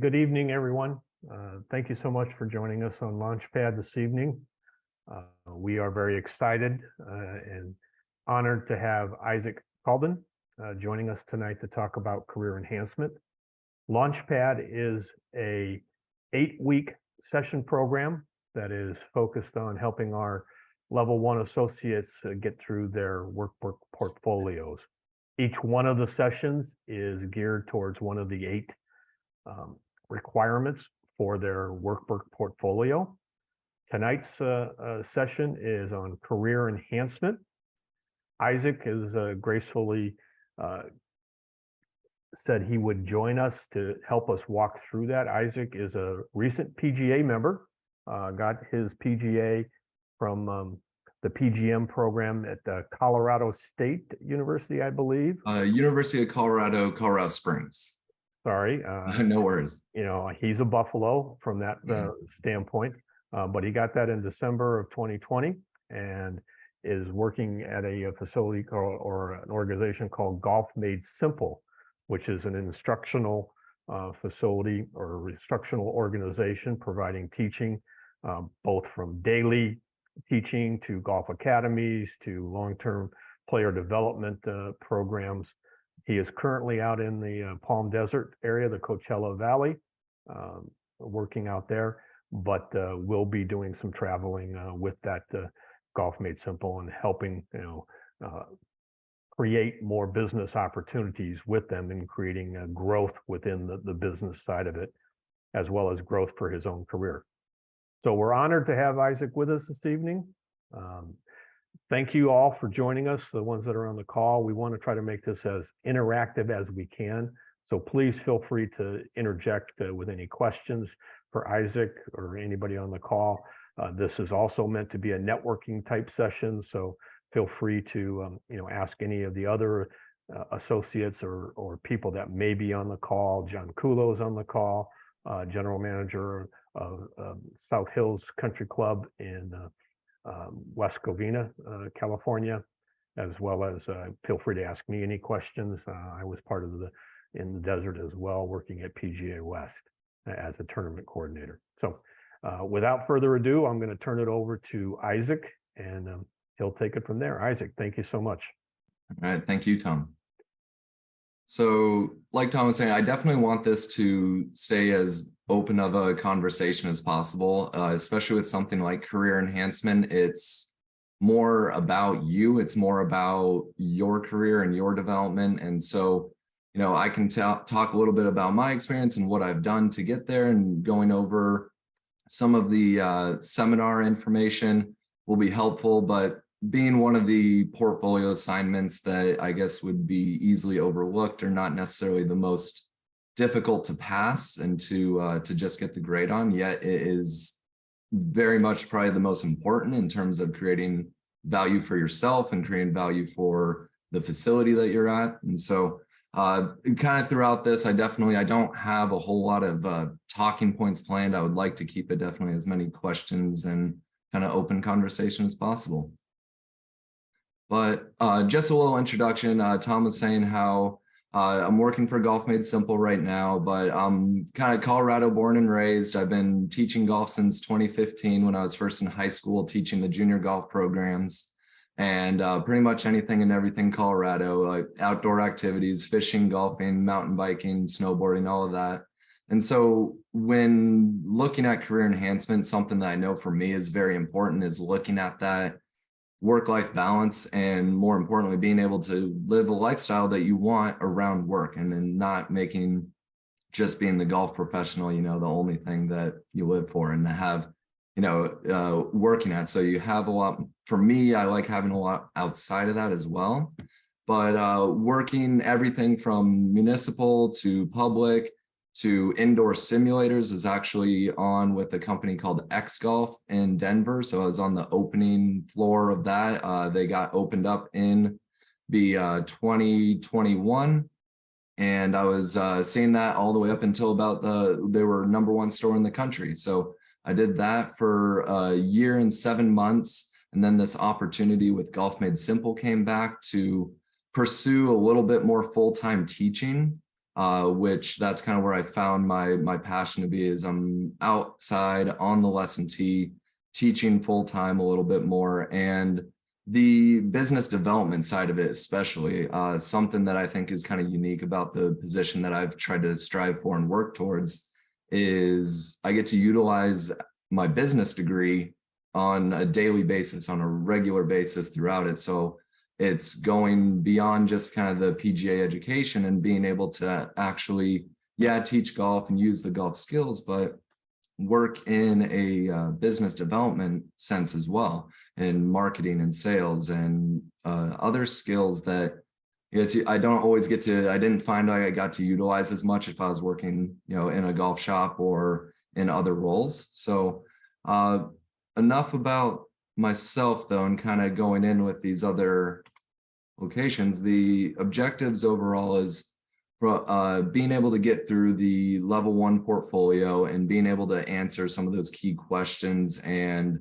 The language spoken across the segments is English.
Good evening, everyone. Thank you so much for joining us on LaunchPad this evening. We are very excited and honored to have Isaac Calden joining us tonight to talk about career enhancement. LaunchPad is a 8-week session program that is focused on helping our level 1 associates get through their workbook portfolios. Each one of the sessions is geared towards one of the 8 requirements for their workbook portfolio. Tonight's session is on career enhancement. Isaac has gracefully said he would join us to help us walk through that. Isaac is a recent PGA member, got his PGA from the PGM program at Colorado State University, I believe. University of Colorado, Colorado Springs. Sorry. No worries. You know, he's a Buffalo from that standpoint, but he got that in December of 2020 and is working at a facility or an organization called Golf Made Simple, which is an instructional facility or instructional organization providing teaching, both from daily teaching to golf academies to long-term player development programs. He is currently out in the Palm Desert area, the Coachella Valley, working out there, but will be doing some traveling with that Golf Made Simple and helping, create more business opportunities with them and creating growth within the business side of it, as well as growth for his own career. So we're honored to have Isaac with us this evening. Thank you all for joining us, the ones that are on the call. We want to try to make this as interactive as we can. So please feel free to interject with any questions for Isaac or anybody on the call. This is also meant to be a networking type session. So feel free to ask any of the other associates or people that may be on the call. John Kulo's on the call, general manager of South Hills Country Club in West Covina, California, as well as feel free to ask me any questions. I was part of in the desert as well, working at PGA West as a tournament coordinator. So without further ado, I'm going to turn it over to Isaac and he'll take it from there. Isaac, thank you so much. All right, thank you, Tom. So like Tom was saying, I definitely want this to stay as open of a conversation as possible, especially with something like career enhancement. It's more about you. It's more about your career and your development. And so, I can talk a little bit about my experience and what I've done to get there, and going over some of the seminar information will be helpful, but being one of the portfolio assignments that I guess would be easily overlooked or not necessarily the most difficult to pass and to just get the grade on, yet it is very much probably the most important in terms of creating value for yourself and creating value for the facility that you're at. And so kind of throughout this, I don't have a whole lot of talking points planned. I would like to keep it definitely as many questions and kind of open conversation as possible. But just a little introduction. Tom was saying how I'm working for Golf Made Simple right now, but I'm kind of Colorado born and raised. I've been teaching golf since 2015 when I was first in high school, teaching the junior golf programs, and pretty much anything and everything Colorado, like outdoor activities, fishing, golfing, mountain biking, snowboarding, all of that. And so when looking at career enhancement, something that I know for me is very important is looking at that work-life balance, and more importantly, being able to live a lifestyle that you want around work, and then not making just being the golf professional, the only thing that you live for, and to have, working at. So you have a lot, for me, I like having a lot outside of that as well, but working everything from municipal to public to indoor simulators is actually on with a company called X Golf in Denver. So I was on the opening floor of that. They got opened up in the 2021. And I was seeing that all the way up until about they were #1 store in the country. So I did that for a year and 7 months. And then this opportunity with Golf Made Simple came back to pursue a little bit more full-time teaching. which that's kind of where I found my passion to be, is I'm outside on the lesson tee, teaching full time a little bit more, and the business development side of it, especially something that I think is kind of unique about the position that I've tried to strive for and work towards, is I get to utilize my business degree on a daily basis, on a regular basis throughout it. So it's going beyond just kind of the PGA education and being able to actually, teach golf and use the golf skills, but work in a business development sense as well, in marketing and sales and other skills that I guess I don't always get to, I didn't find I got to utilize as much if I was working, in a golf shop or in other roles. So enough about myself though, and kind of going in with these other locations. The objectives overall is being able to get through the level 1 portfolio and being able to answer some of those key questions and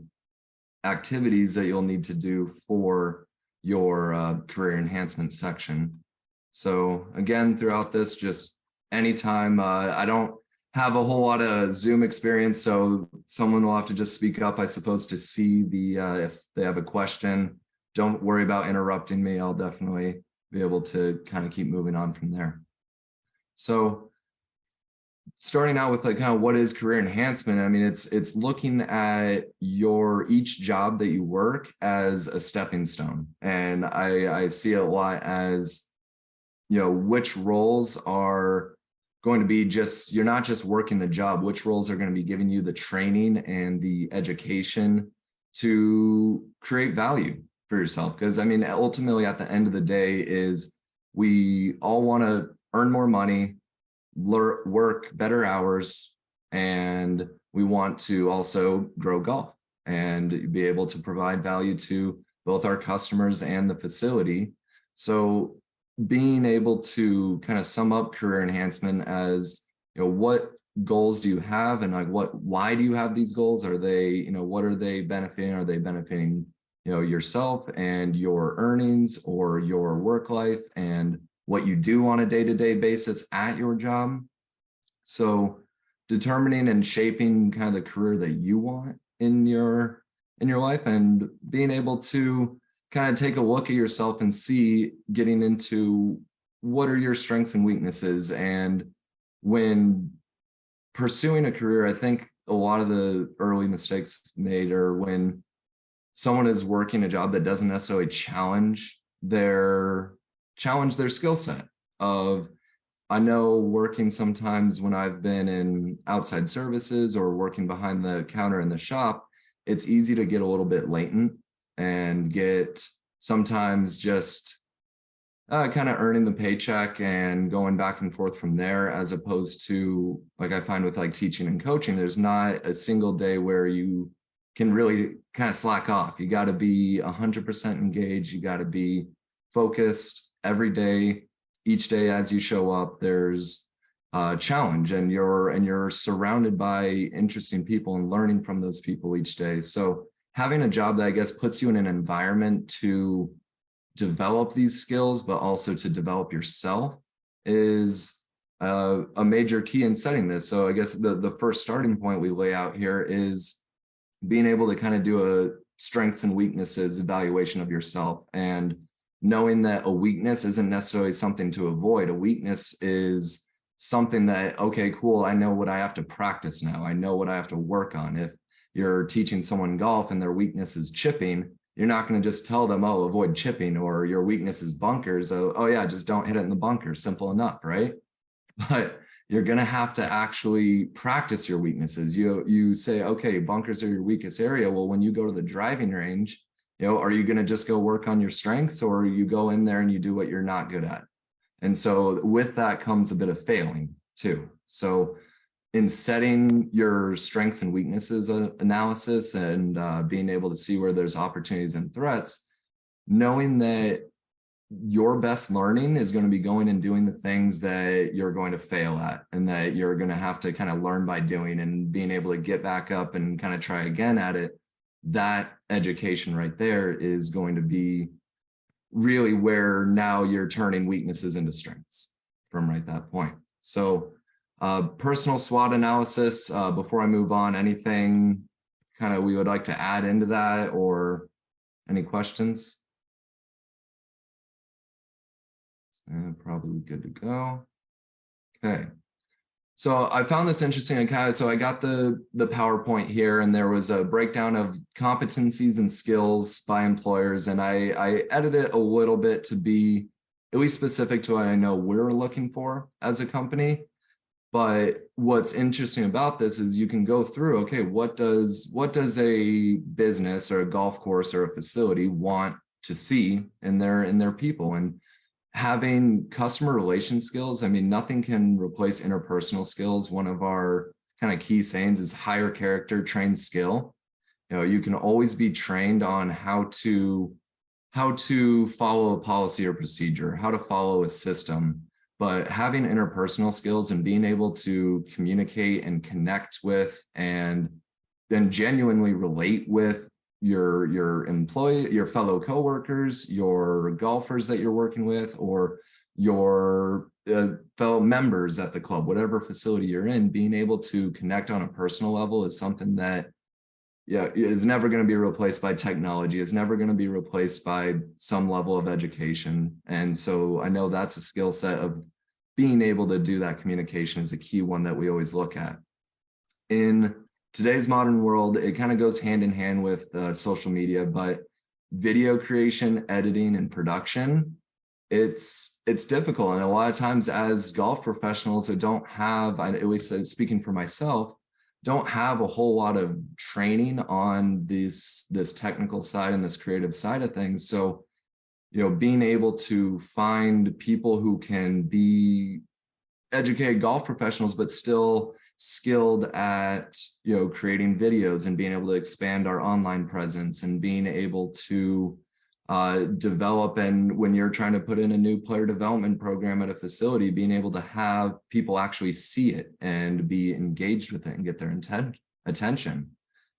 activities that you'll need to do for your career enhancement section. So again, throughout this, just anytime, I don't have a whole lot of Zoom experience, so someone will have to just speak up, I suppose, to see if they have a question. Don't worry about interrupting me. I'll definitely be able to kind of keep moving on from there. So starting out with kind of what is career enhancement, I mean, it's looking at each job that you work as a stepping stone. And I see it a lot as, which roles are going to be you're not just working the job, which roles are going to be giving you the training and the education to create value for yourself. Because I mean, ultimately at the end of the day is we all want to earn more money, work better hours, and we want to also grow golf and be able to provide value to both our customers and the facility. So being able to kind of sum up career enhancement as, what goals do you have, and why do you have these goals? Are they, what are they benefiting? Are they benefiting, yourself and your earnings or your work life and what you do on a day-to-day basis at your job? So determining and shaping kind of the career that you want in your life, and being able to kind of take a look at yourself and getting into what are your strengths and weaknesses. And when pursuing a career, I think a lot of the early mistakes made are when someone is working a job that doesn't necessarily challenge their skill set. I know working sometimes when I've been in outside services or working behind the counter in the shop, it's easy to get a little bit latent and get sometimes just kind of earning the paycheck and going back and forth from there, as opposed to, like I find with like teaching and coaching, there's not a single day where you can really kind of slack off. You got to be 100% engaged. You got to be focused every day. Each day as you show up, there's a challenge, and you're surrounded by interesting people and learning from those people each day. So having a job that I guess puts you in an environment to develop these skills, but also to develop yourself, is a major key in setting this. So I guess the first starting point we lay out here is being able to kind of do a strengths and weaknesses evaluation of yourself, and knowing that a weakness isn't necessarily something to avoid. A weakness is something that, okay, cool, I know what I have to practice now. I know what I have to work on. If you're teaching someone golf and their weakness is chipping, you're not going to just tell them, oh, avoid chipping, or your weakness is bunkers. Oh yeah, just don't hit it in the bunker. Simple enough, right? But you're going to have to actually practice your weaknesses. You say, okay, bunkers are your weakest area. Well, when you go to the driving range, are you going to just go work on your strengths, or you go in there and you do what you're not good at? And so with that comes a bit of failing too. So in setting your strengths and weaknesses analysis, and being able to see where there's opportunities and threats, knowing that your best learning is going to be going and doing the things that you're going to fail at, and that you're going to have to kind of learn by doing, and being able to get back up and kind of try again at it. That education right there is going to be really where now you're turning weaknesses into strengths from right that point. So personal SWOT analysis, before I move on, anything kind of we would like to add into that, or any questions? Probably good to go. Okay. So I found this interesting. So I got the PowerPoint here, and there was a breakdown of competencies and skills by employers, and I edited it a little bit to be at least specific to what I know we're looking for as a company. But what's interesting about this is you can go through, okay, what does a business or a golf course or a facility want to see in their people? And having customer relation skills, I mean, nothing can replace interpersonal skills. One of our kind of key sayings is hire character, train skill. You know, you can always be trained on how to follow a policy or procedure, how to follow a system, but having interpersonal skills and being able to communicate and connect with and then genuinely relate with your employee, your fellow coworkers, your golfers that you're working with, or your fellow members at the club, whatever facility you're in, being able to connect on a personal level is something that is never going to be replaced by technology, is never going to be replaced by some level of education. And so I know that's a skill set of being able to do that. Communication is a key one that we always look at. In today's modern world, it kind of goes hand in hand with social media, but video creation, editing, and production, it's difficult. And a lot of times as golf professionals that don't have, at least speaking for myself, don't have a whole lot of training on this technical side and this creative side of things. So, you know, being able to find people who can be educated golf professionals, but still skilled at, you know, creating videos and being able to expand our online presence and being able to develop. And when you're trying to put in a new player development program at a facility, being able to have people actually see it and be engaged with it and get their attention.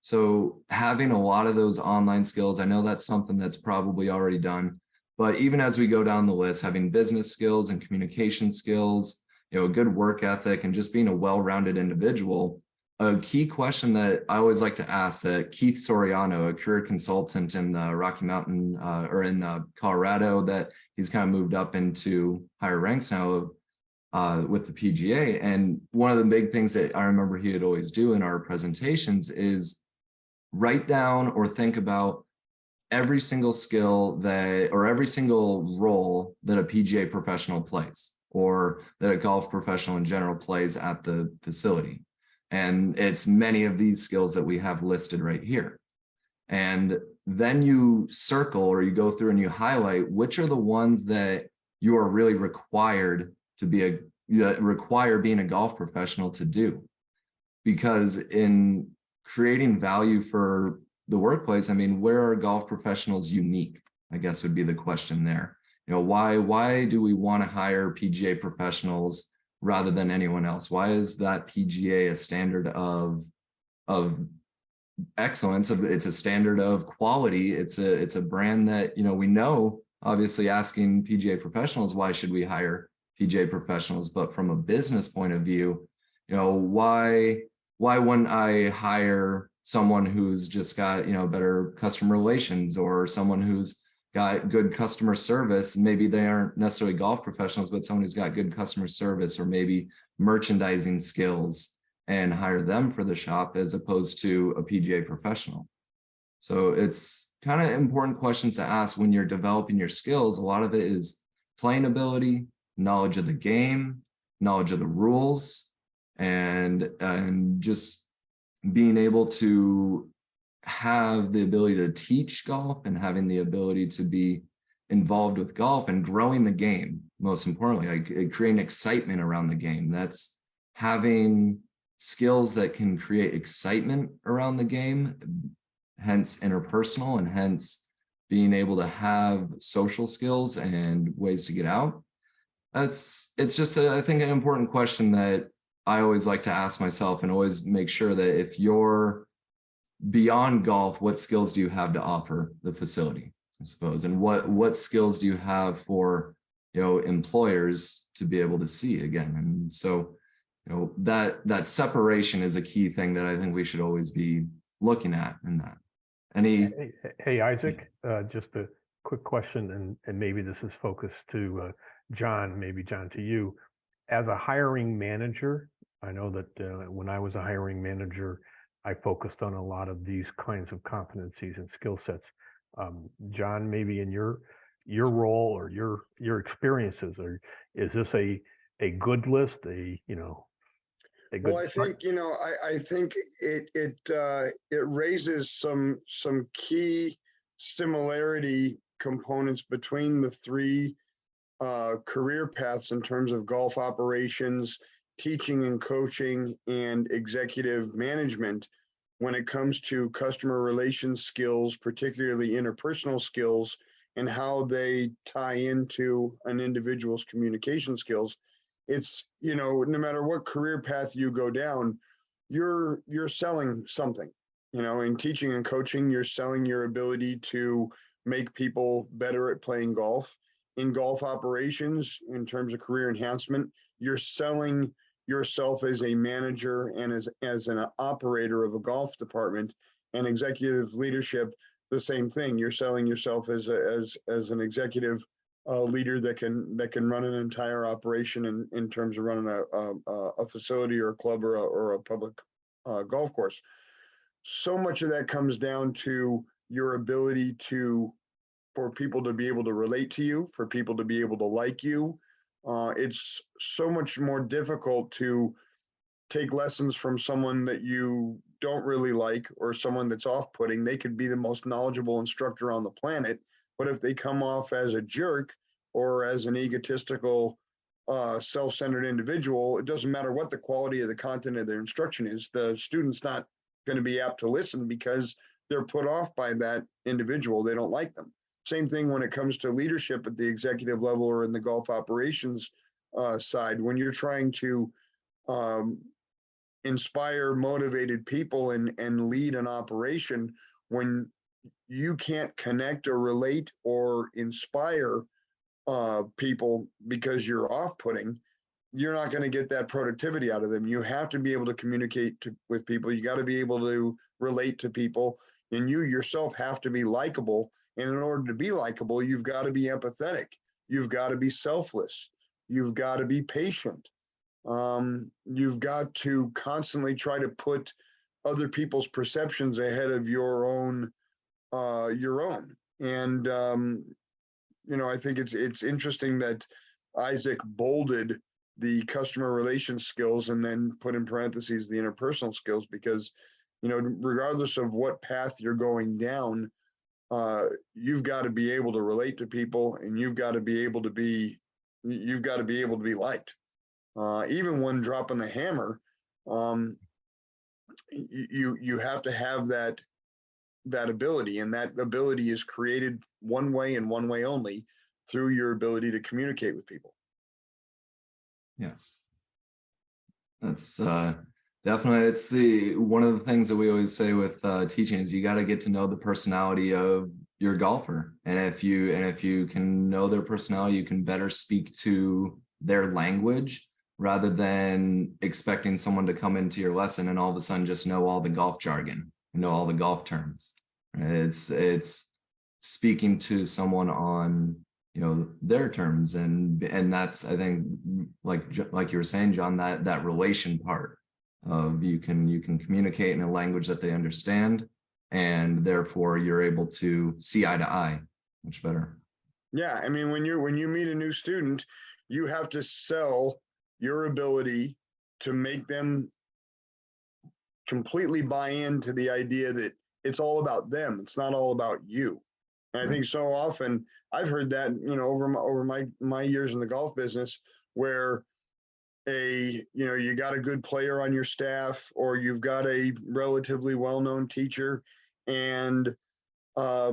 So having a lot of those online skills, I know that's something that's probably already done, but even as we go down the list, having business skills and communication skills, you know, a good work ethic, and just being a well-rounded individual. A key question that I always like to ask that Keith Soriano, a career consultant in the Rocky Mountain or in Colorado, that he's kind of moved up into higher ranks now with the PGA. And one of the big things that I remember he would always do in our presentations is write down or think about every single skill that, or every single role that a PGA professional plays, or that a golf professional in general plays at the facility. And it's many of these skills that we have listed right here. And then you circle, or you go through and you highlight which are the ones that you are really required to be require being a golf professional to do. Because in creating value for the workplace, I mean, where are golf professionals unique? I guess would be the question there. You know, why do we want to hire PGA professionals rather than anyone else? Why is that PGA a standard of excellence? It's a standard of quality. It's a brand that, you know, we know, obviously asking PGA professionals, why should we hire PGA professionals? But from a business point of view, you know, why wouldn't I hire someone who's just got, you know, better customer relations, or someone who's got good customer service? Maybe they aren't necessarily golf professionals, but someone who's got good customer service or maybe merchandising skills, and hire them for the shop as opposed to a PGA professional. So it's kind of important questions to ask when you're developing your skills. A lot of it is playing ability, knowledge of the game, knowledge of the rules, and just being able to have the ability to teach golf, and having the ability to be involved with golf and growing the game. Most importantly, like creating excitement around the game. That's having skills that can create excitement around the game, hence interpersonal, and hence being able to have social skills and ways to get out. It's just I think an important question that I always like to ask myself, and always make sure that if you're beyond golf, what skills do you have to offer the facility, I suppose? And what skills do you have for employers to be able to see again. And so, that separation is a key thing that I think we should always be looking at in that. Hey, Isaac, just a quick question, and maybe this is focused to John, maybe John to you. As a hiring manager, I know that when I was a hiring manager, I focused on a lot of these kinds of competencies and skill sets. John, maybe in your role or your experiences, or is this a good list? Well, I think, I think it raises some key similarity components between the three career paths in terms of golf operations, teaching and coaching, and executive management when it comes to customer relations skills, particularly interpersonal skills, and how they tie into an individual's communication skills. It's, no matter what career path you go down, you're selling something. In teaching and coaching, you're selling your ability to make people better at playing golf. In golf operations, in terms of career enhancement, you're selling yourself as a manager and as an operator of a golf department. And executive leadership, the same thing. You're selling yourself as an executive leader that can run an entire operation in terms of running a facility or a club or a public golf course. So much of that comes down to your ability for people to be able to relate to you, for people to be able to like you. It's so much more difficult to take lessons from someone that you don't really like, or someone that's off-putting. They could be the most knowledgeable instructor on the planet, but if they come off as a jerk or as an egotistical, self-centered individual, it doesn't matter what the quality of the content of their instruction is. The student's not going to be apt to listen because they're put off by that individual. They don't like them. Same thing when it comes to leadership at the executive level or in the golf operations side. When you're trying to inspire motivated people and lead an operation, when you can't connect or relate or inspire people because you're off-putting, you're not going to get that productivity out of them. You have to be able to communicate with people. You got to be able to relate to people, and you yourself have to be likable. And in order to be likable, you've got to be empathetic. You've got to be selfless. You've got to be patient. You've got to constantly try to put other people's perceptions ahead of your own. And I think it's interesting that Isaac bolded the customer relations skills and then put in parentheses the interpersonal skills, because regardless of what path you're going down, you've got to be able to relate to people, and you've got to be able to be liked. Even when dropping the hammer, you have to have that ability, and that ability is created one way and one way only, through your ability to communicate with people. Yes, that's definitely, it's one of the things that we always say with teaching is you got to get to know the personality of your golfer, and if you can know their personality, you can better speak to their language rather than expecting someone to come into your lesson and all of a sudden just know all the golf jargon and know all the golf terms. It's speaking to someone on their terms, and that's, I think, like you were saying, John, that relation part of you can communicate in a language that they understand, and therefore you're able to see eye to eye much better. Yeah, I mean, when you meet a new student, you have to sell your ability to make them completely buy into the idea that it's all about them. It's not all about you. And I think so often I've heard that, over my years in the golf business, where you got a good player on your staff, or you've got a relatively well-known teacher, and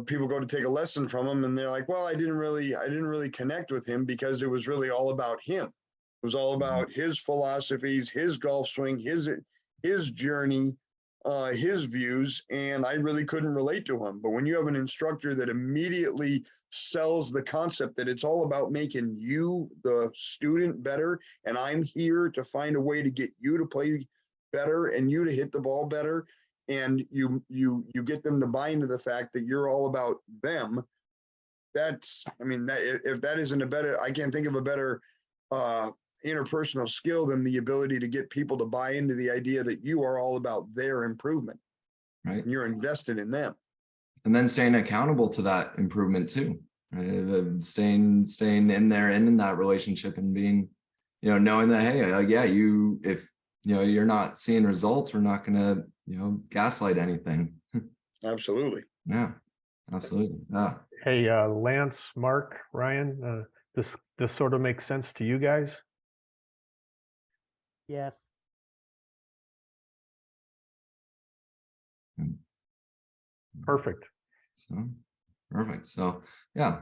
people go to take a lesson from him, and they're like, well, I didn't really connect with him because it was really all about him. It was all about his philosophies, his golf swing, his journey, his views, and I really couldn't relate to him. But when you have an instructor that immediately sells the concept that it's all about making you, the student, better, and I'm here to find a way to get you to play better and you to hit the ball better, and you get them to buy into the fact that you're all about them. That's, I mean, that, if that isn't a better, I can't think of a better interpersonal skill than the ability to get people to buy into the idea that you are all about their improvement, right? And you're invested in them. And then staying accountable to that improvement too, right? Staying in there and in that relationship, and being, you know, knowing that, hey, yeah, if you know you're not seeing results, we're not gonna, you know, gaslight anything. Absolutely. Yeah, absolutely. Yeah. Hey, Lance, Mark, Ryan, this sort of makes sense to you guys? Yes. Perfect. So perfect. So yeah,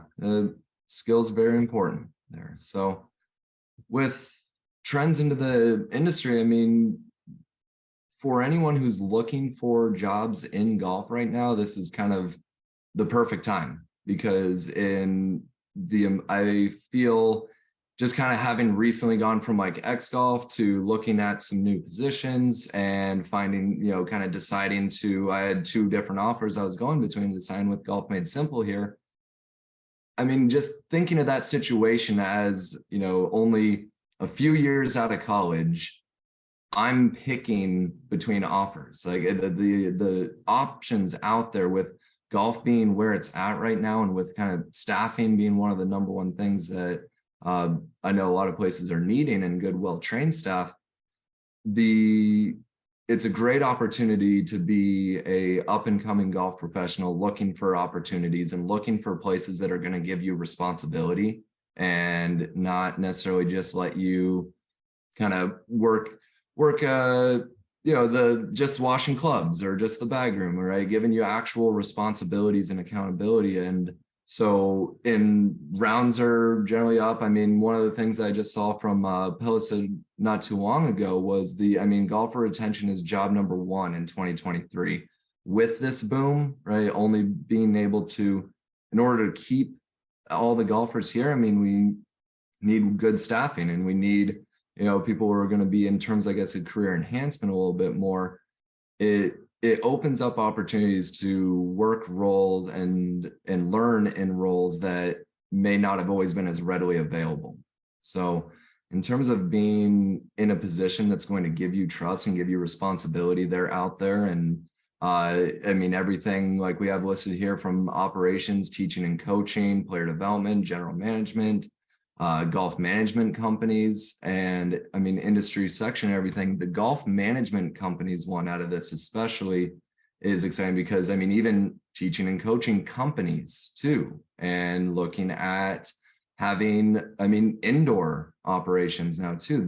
skills are very important there. So with trends into the industry, I mean, for anyone who's looking for jobs in golf right now, this is kind of the perfect time, because I feel, just kind of having recently gone from like X golf to looking at some new positions and finding, you know, kind of deciding I had 2 different offers I was going between to sign with Golf Made Simple here. I mean, just thinking of that situation as, you know, only a few years out of college, I'm picking between offers. Like the options out there, with golf being where it's at right now, and with kind of staffing being one of the #1 things that I know a lot of places are needing, and good, well-trained staff, it's a great opportunity to be a up-and-coming golf professional looking for opportunities and looking for places that are going to give you responsibility and not necessarily just let you kind of work you know, just washing clubs or just the bag room, right? Giving you actual responsibilities and accountability. And so rounds are generally up. I mean, one of the things I just saw from Pellicid not too long ago was golfer retention is job #1 in 2023. With this boom, right? Only being able to, in order to keep all the golfers here, I mean, we need good staffing, and we need, you know, people who are going to be, in terms, I guess, of career enhancement a little bit more. It opens up opportunities to work roles and learn in roles that may not have always been as readily available. So in terms of being in a position that's going to give you trust and give you responsibility, they're out there. And I mean, everything like we have listed here, from operations, teaching and coaching, player development, general management, golf management companies, and I mean, industry section, everything. The golf management companies one out of this especially is exciting, because I mean, even teaching and coaching companies too, and looking at having, I mean, indoor operations now too.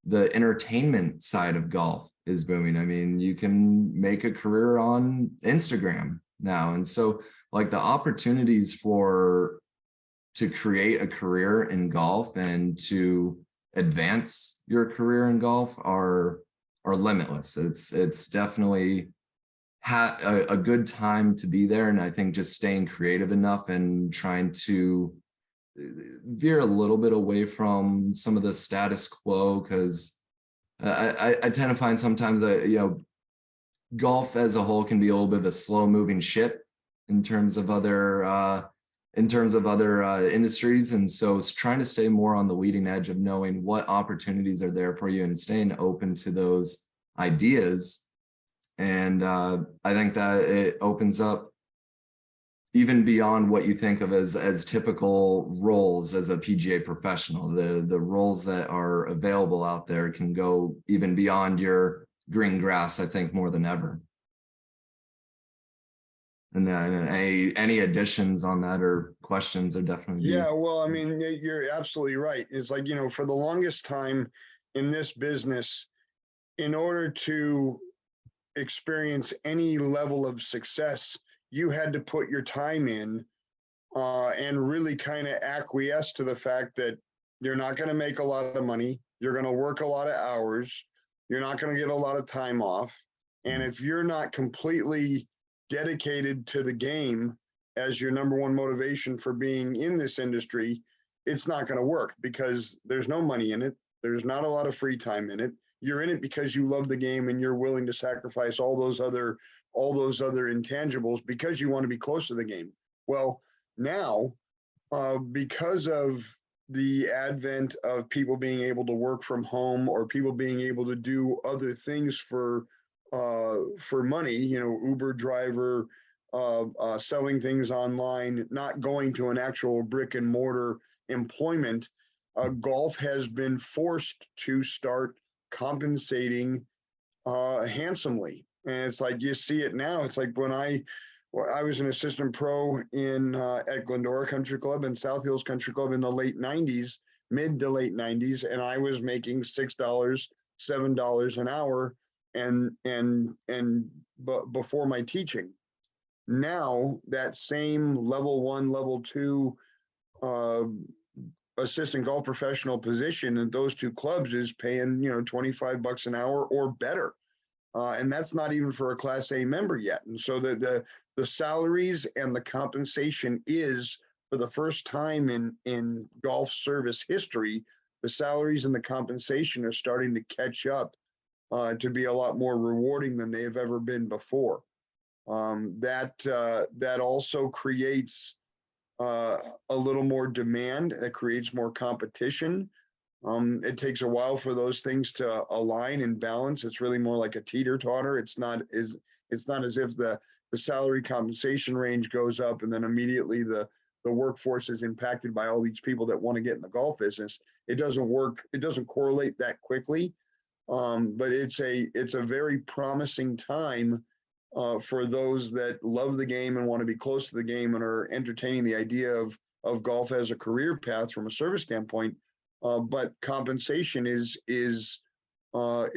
The entertainment side of golf is booming. I mean, you can make a career on Instagram now. And so like the opportunities to create a career in golf and to advance your career in golf are limitless. It's definitely a good time to be there. And I think just staying creative enough and trying to veer a little bit away from some of the status quo, because I tend to find sometimes that, you know, golf as a whole can be a little bit of a slow moving ship in terms of other industries. And so it's trying to stay more on the leading edge of knowing what opportunities are there for you and staying open to those ideas. And I think that it opens up even beyond what you think of as typical roles as a PGA professional. The roles that are available out there can go even beyond your green grass, I think, more than ever. And then any additions on that or questions are definitely. Yeah, well, I mean, you're absolutely right. It's like, you know, for the longest time in this business, in order to experience any level of success, you had to put your time in and really kind of acquiesce to the fact that you're not going to make a lot of money. You're going to work a lot of hours. You're not going to get a lot of time off. And if you're not completely dedicated to the game as your number one motivation for being in this industry, it's not going to work because there's no money in it. There's not a lot of free time in it. You're in it because you love the game and you're willing to sacrifice all those other intangibles because you want to be close to the game. Well, now, because of the advent of people being able to work from home or people being able to do other things for money, Uber driver, selling things online, not going to an actual brick and mortar employment, golf has been forced to start compensating handsomely. And it's like, you see it now. It's like when I was an assistant pro at Glendora Country Club and South Hills Country Club in the late 90s, mid to late 90s, and I was making $6, $7 an hour but before my teaching. Now that same level 1, level 2 assistant golf professional position in those two clubs is paying, $25 an hour or better. And that's not even for a Class A member yet. And so the salaries and the compensation is, for the first time in golf service history, the salaries and the compensation are starting to catch up to be a lot more rewarding than they have ever been before. That also creates a little more demand. It creates more competition. It takes a while for those things to align and balance. It's really more like a teeter-totter. It's not as if the salary compensation range goes up and then immediately the workforce is impacted by all these people that want to get in the golf business. It doesn't work. It doesn't correlate that quickly. But it's a very promising time for those that love the game and want to be close to the game and are entertaining the idea of golf as a career path from a service standpoint. But compensation is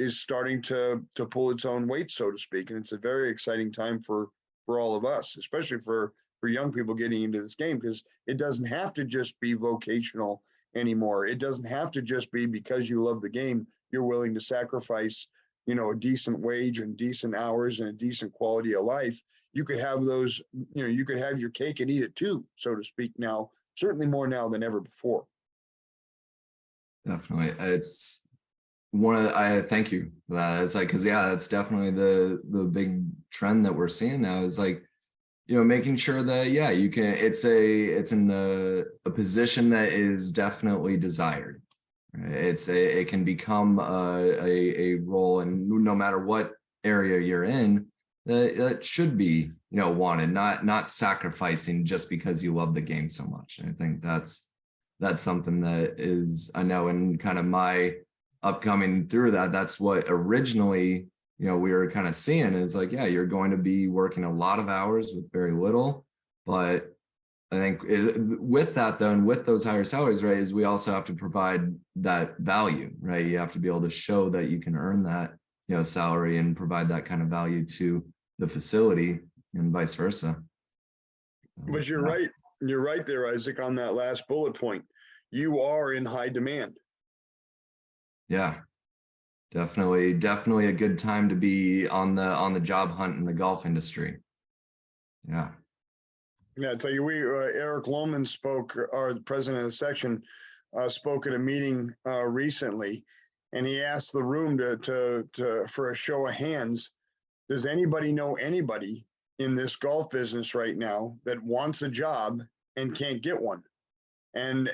starting to pull its own weight, so to speak, and it's a very exciting time for all of us, especially for young people getting into this game, because it doesn't have to just be vocational anymore. It doesn't have to just be because you love the game, you're willing to sacrifice, a decent wage and decent hours and a decent quality of life. You could have those, you could have your cake and eat it too, so to speak, now, certainly more now than ever before. Definitely. It's I thank you for that. It's like, cause yeah, that's definitely the big trend that we're seeing now is like, making sure that, yeah, you can, it's in a position that is definitely desired. Right? It can become a role, and no matter what area you're in, that should be, wanted, not sacrificing just because you love the game so much. And I think that's something that is, I know in kind of my upcoming through that's what originally, we were kind of seeing is like, yeah, you're going to be working a lot of hours with very little. But I think with that though, and with those higher salaries, right, is we also have to provide that value, right? You have to be able to show that you can earn that, salary and provide that kind of value to the facility and vice versa. But you're right. You're right there, Isaac, on that last bullet point. You are in high demand. Yeah, definitely a good time to be on the job hunt in the golf industry. Yeah. Yeah, I tell you, Eric Lohman spoke, our president of the section, spoke at a meeting recently, and he asked the room for a show of hands. Does anybody know anybody in this golf business right now that wants a job and can't get one? And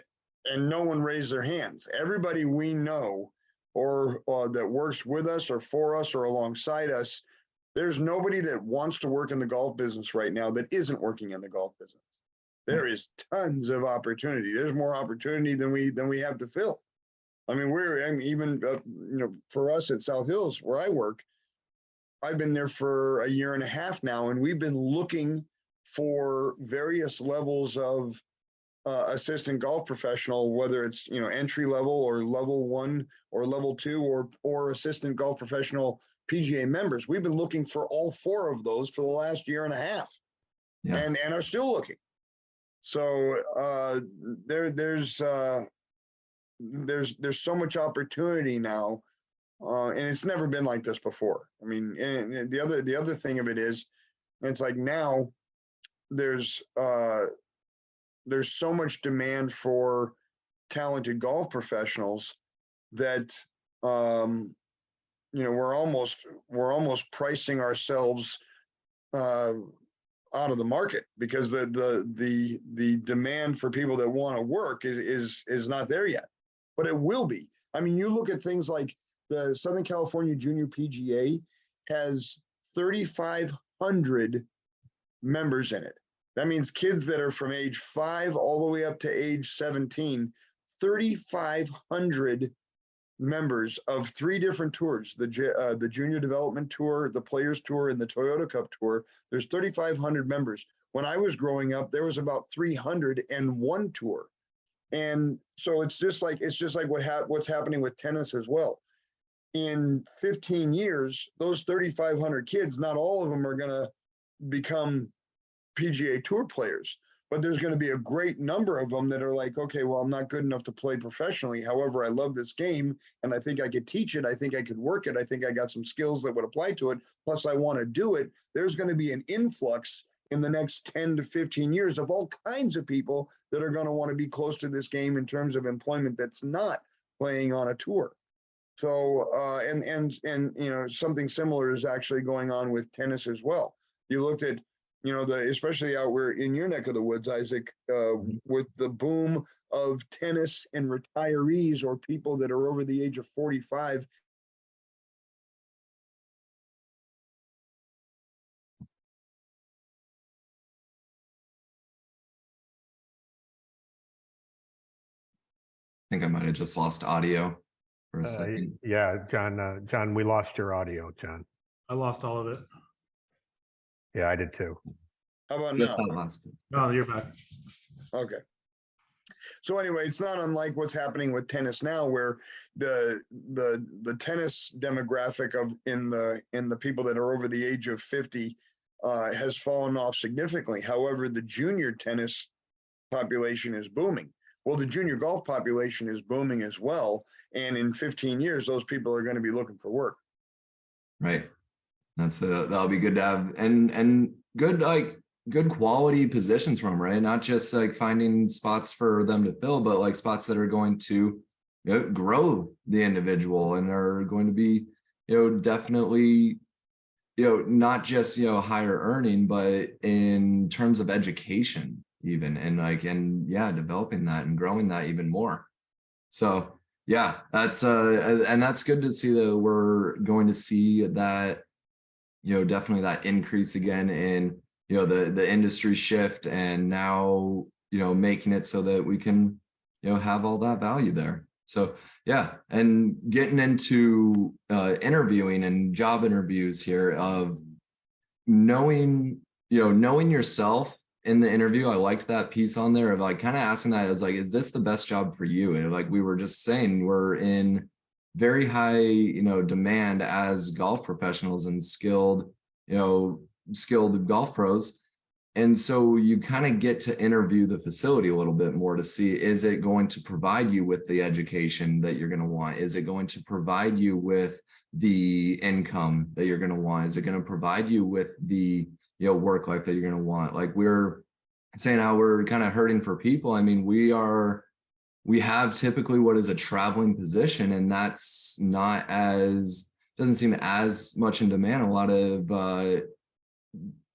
no one raised their hands. Everybody we know or that works with us or for us or alongside us, there's nobody that wants to work in the golf business right now that isn't working in the golf business. There is tons of opportunity. There's more opportunity than we have to fill. I mean, even for us at South Hills where I work, I've been there for a year and a half now, and we've been looking for various levels of assistant golf professional, whether it's entry level or level 1 or level 2 or assistant golf professional PGA members. We've been looking for all 4 of those for the last year and a half, and are still looking. So there's so much opportunity now And it's never been like this before. I mean, and the other thing of it is, it's like now there's so much demand for talented golf professionals that we're almost pricing ourselves out of the market, because the demand for people that want to work is not there yet, but it will be. I mean, you look at things like the Southern California Junior PGA has 3,500 members in it. That means kids that are from age 5 all the way up to age 17, 3,500 members of 3 different tours, the Junior Development Tour, the Players Tour, and the Toyota Cup Tour. There's 3,500 members. When I was growing up, there was about 301 tour. And so it's just like what's happening with tennis as well. In 15 years, those 3,500 kids, not all of them are going to become PGA Tour players, but there's going to be a great number of them that are like, okay, well, I'm not good enough to play professionally. However, I love this game and I think I could teach it. I think I could work it. I think I got some skills that would apply to it. Plus, I want to do it. There's going to be an influx in the next 10 to 15 years of all kinds of people that are going to want to be close to this game in terms of employment that's not playing on a tour. So, and something similar is actually going on with tennis as well. You looked at, especially out where in your neck of the woods, Isaac, with the boom of tennis and retirees or people that are over the age of 45. I think I might have just lost audio for a second. Yeah, John, we lost your audio, John. I lost all of it. Yeah, I did too. How about Just now? that last bit. No, you're back. Okay. So anyway, it's not unlike what's happening with tennis now, where the tennis demographic in the people that are over the age of 50 has fallen off significantly. However, the junior tennis population is booming. Well, the junior golf population is booming as well. And in 15 years, those people are going to be looking for work. Right. That'll be good to have, and good quality positions from, right? Not just like finding spots for them to fill, but like spots that are going to grow the individual and are going to be, definitely, not just, higher earning, but in terms of education even, and developing that and growing that even more. So yeah, that's and that's good to see that we're going to see that, definitely that increase again in, the industry shift, and now, making it so that we can, have all that value there. So yeah, and getting into interviewing and job interviews here, of knowing yourself in the interview. I liked that piece on there of like kind of asking that as like, is this the best job for you? And like we were just saying, we're in very high, demand as golf professionals and skilled golf pros. And so you kind of get to interview the facility a little bit more to see, is it going to provide you with the education that you're going to want? Is it going to provide you with the income that you're going to want? Is it going to provide you with the, work life that you're going to want? Like we're saying how we're kind of hurting for people. I mean, we have typically what is a traveling position, and that's doesn't seem as much in demand. A lot of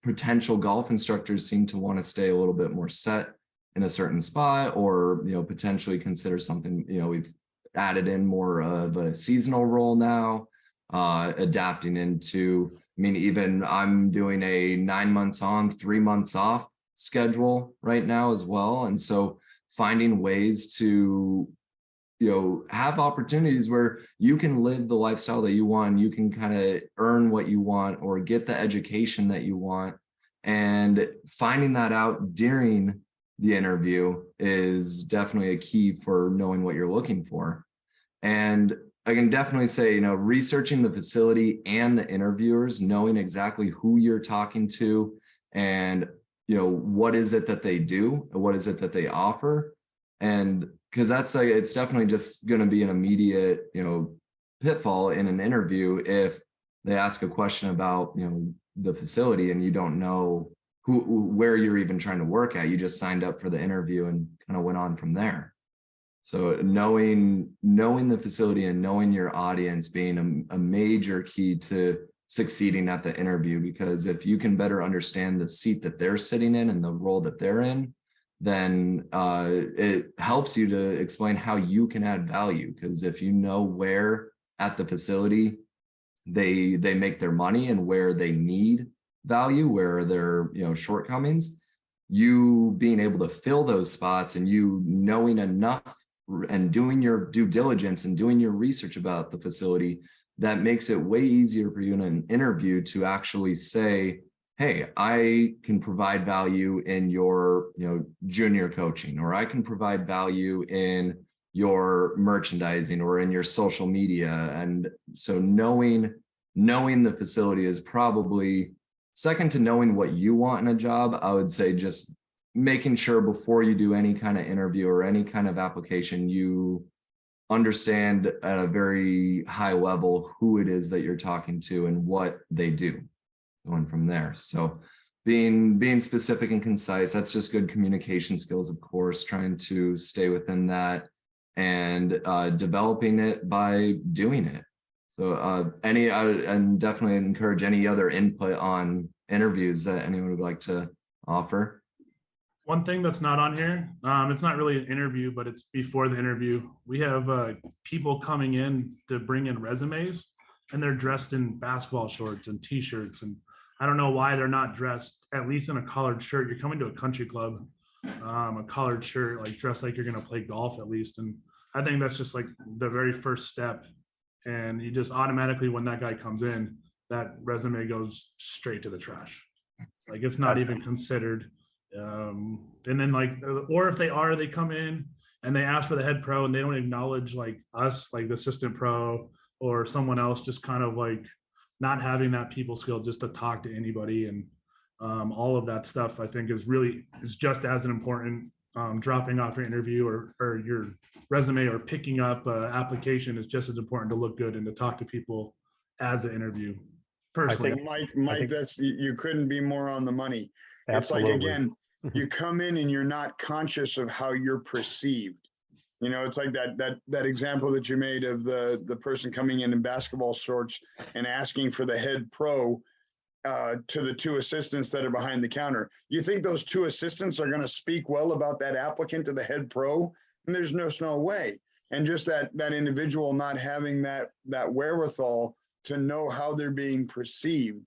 potential golf instructors seem to want to stay a little bit more set in a certain spot, or potentially consider something. We've added in more of a seasonal role now, adapting into, even I'm doing a 9 months on, 3 months off schedule right now as well. And so finding ways to have opportunities where you can live the lifestyle that you want, you can kind of earn what you want or get the education that you want, and finding that out during the interview is definitely a key for knowing what you're looking for. And I can definitely say, researching the facility and the interviewers, knowing exactly who you're talking to, and what is it that they do, what is it that they offer. And because that's like, it's definitely just going to be an immediate, pitfall in an interview if they ask a question about, the facility and you don't know where you're even trying to work at. You just signed up for the interview and kind of went on from there. So knowing the facility and knowing your audience being a major key to succeeding at the interview, because if you can better understand the seat that they're sitting in and the role that they're in, then it helps you to explain how you can add value. Because if you know where at the facility they make their money and where they need value, where their shortcomings, you being able to fill those spots and you knowing enough and doing your due diligence and doing your research about the facility, that makes it way easier for you in an interview to actually say, hey, I can provide value in your junior coaching, or I can provide value in your merchandising or in your social media. And so knowing the facility is probably second to knowing what you want in a job. I would say just making sure before you do any kind of interview or any kind of application, you understand at a very high level who it is that you're talking to and what they do, going from there. So being specific and concise, that's just good communication skills, of course, trying to stay within that and developing it by doing it. So and definitely encourage any other input on interviews that anyone would like to offer. One thing that's not on here, it's not really an interview, but it's before the interview. We have people coming in to bring in resumes, and they're dressed in basketball shorts and t-shirts. And I don't know why they're not dressed at least in a collared shirt. You're coming to a country club, a collared shirt, like dressed like you're going to play golf at least. And I think that's just like the very first step. And you just automatically, when that guy comes in, that resume goes straight to the trash. Like it's not even considered. And then or if they come in and they ask for the head pro and they don't acknowledge like us, like the assistant pro or someone else, just kind of like not having that people skill just to talk to anybody. And all of that stuff I think is just as important. Dropping off your interview or your resume or picking up an application is just as important to look good and to talk to people as an interview. Personally, Mike, that's, you couldn't be more on the money. Absolutely. It's like, again, you come in and you're not conscious of how you're perceived. It's like that example that you made of the person coming in basketball shorts and asking for the head pro to the two assistants that are behind the counter. You think those two assistants are going to speak well about that applicant to the head pro? And there's no way. And just that individual not having that wherewithal to know how they're being perceived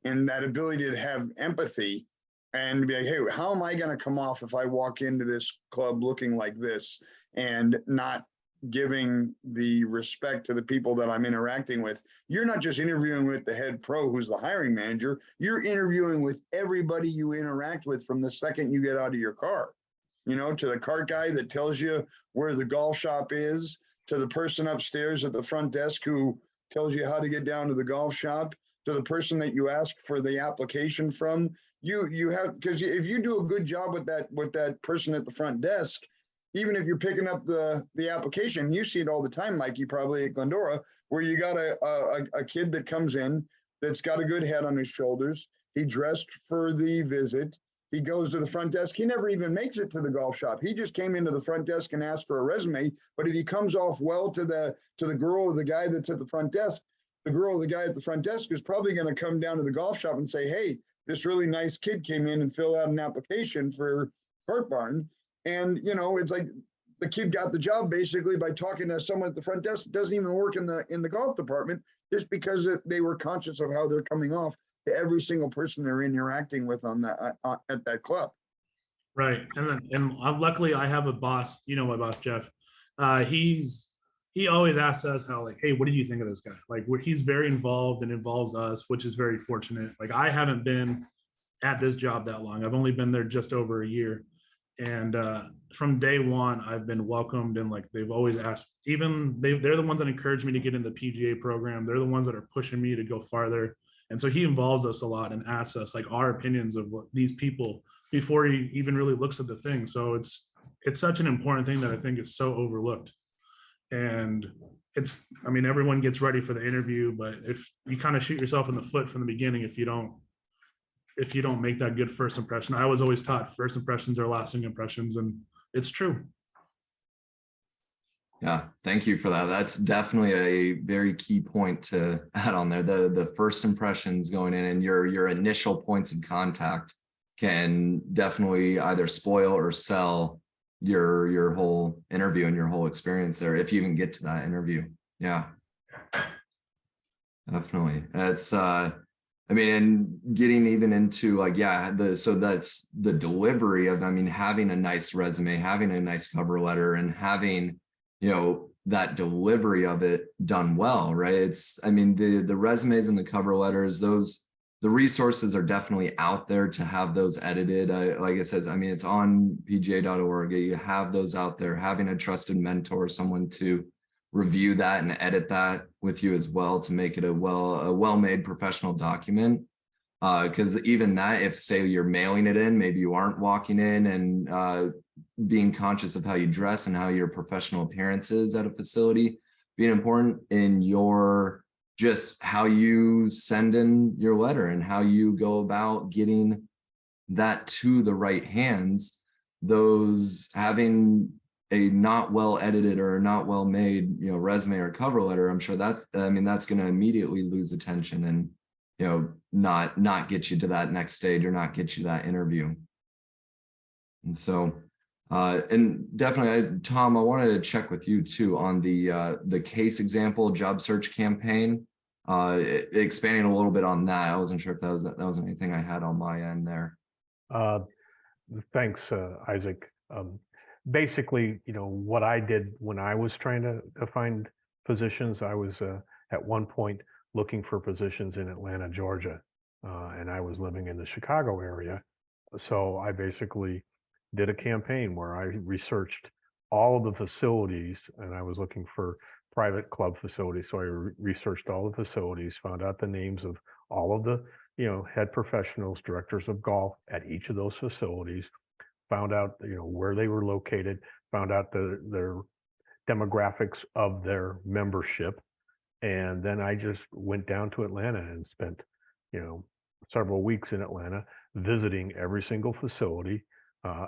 and that ability to have empathy and be like, hey, how am I going to come off if I walk into this club looking like this and not giving the respect to the people that I'm interacting with? You're not just interviewing with the head pro who's the hiring manager. You're interviewing with everybody you interact with from the second you get out of your car, to the cart guy that tells you where the golf shop is, to the person upstairs at the front desk who tells you how to get down to the golf shop, to the person that you ask for the application from. You have, because if you do a good job with that person at the front desk, even if you're picking up the application, you see it all the time, Mikey, probably at Glendora, where you got a kid that comes in that's got a good head on his shoulders. He dressed for the visit. He goes to the front desk. He never even makes it to the golf shop. He just came into the front desk and asked for a resume. But if he comes off well to the girl or the guy that's at the front desk, the girl or the guy at the front desk is probably going to come down to the golf shop and say, hey, this really nice kid came in and filled out an application for Cart Barn. And, it's like the kid got the job basically by talking to someone at the front desk that doesn't even work in the golf department, just because they were conscious of how they're coming off to every single person they're interacting with at that club. right. And luckily I have a boss, my boss, Jeff. He always asks us how, like, hey, what do you think of this guy? Like, he's very involved and involves us, which is very fortunate. Like, I haven't been at this job that long. I've only been there just over a year. And from day one, I've been welcomed, and like they've always asked. Even they're the ones that encourage me to get in the PGA program. They're the ones that are pushing me to go farther. And so he involves us a lot and asks us like our opinions of what these people before he even really looks at the thing. So it's such an important thing that I think is so overlooked. And I mean, everyone gets ready for the interview, but if you kind of shoot yourself in the foot from the beginning, if you don't make that good first impression. I was always taught first impressions are lasting impressions, and it's true. Yeah, thank you for that. That's definitely a very key point to add on there. The first impressions going in and your initial points of contact can definitely either spoil or sell your whole interview and your whole experience there, if you even get to that interview. Yeah, definitely. That's I mean, and getting even into like, yeah, so that's the delivery of, I mean, having a nice resume, having a nice cover letter, and having, you know, that delivery of it done well, right? It's, I mean, the resumes and the cover letters, the resources are definitely out there to have those edited. Like it says, I mean, it's on pga.org. You have those out there, having a trusted mentor, someone to review that and edit that with you as well to make it a well-made professional document. Because even that, if say you're mailing it in, maybe you aren't walking in and being conscious of how you dress and how your professional appearance is at a facility, being important in your just how you send in your letter and how you go about getting that to the right hands. Those having a not well edited or not well made, you know, resume or cover letter, I'm sure that's, I mean, that's going to immediately lose attention and, you know, not get you to that next stage or not get you that interview. And so, and definitely, Tom, I wanted to check with you too on the case example job search campaign. Expanding a little bit on that. I wasn't sure if that was anything I had on my end there. Thanks, Isaac. Basically, you know, what I did when I was trying to find positions, I was at one point looking for positions in Atlanta, Georgia, and I was living in the Chicago area. So I basically did a campaign where I researched all of the facilities, and I was looking for private club facilities. So I researched all the facilities, found out the names of all of the, you know, head professionals, directors of golf at each of those facilities, found out, you know, where they were located, found out their demographics of their membership. And then I just went down to Atlanta and spent, you know, several weeks in Atlanta visiting every single facility.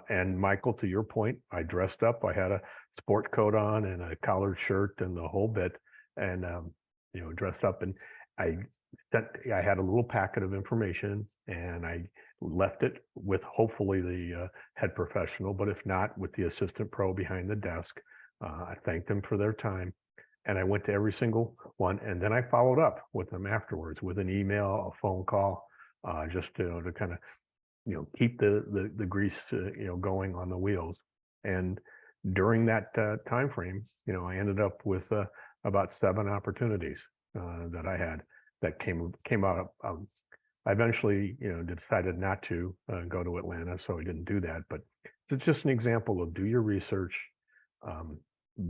And Michael, to your point, I dressed up. I had a sport coat on and a collared shirt and the whole bit, and you know, dressed up. And I had a little packet of information, and I left it with hopefully the head professional, but if not, with the assistant pro behind the desk. I thanked them for their time, and I went to every single one, and then I followed up with them afterwards with an email, a phone call, just to kind of, you know, keep the grease, you know, going on the wheels. And during that time frame, you know, I ended up with about 7 opportunities that I had that came out of. I eventually, you know, decided not to go to Atlanta, so I didn't do that. But it's just an example of do your research,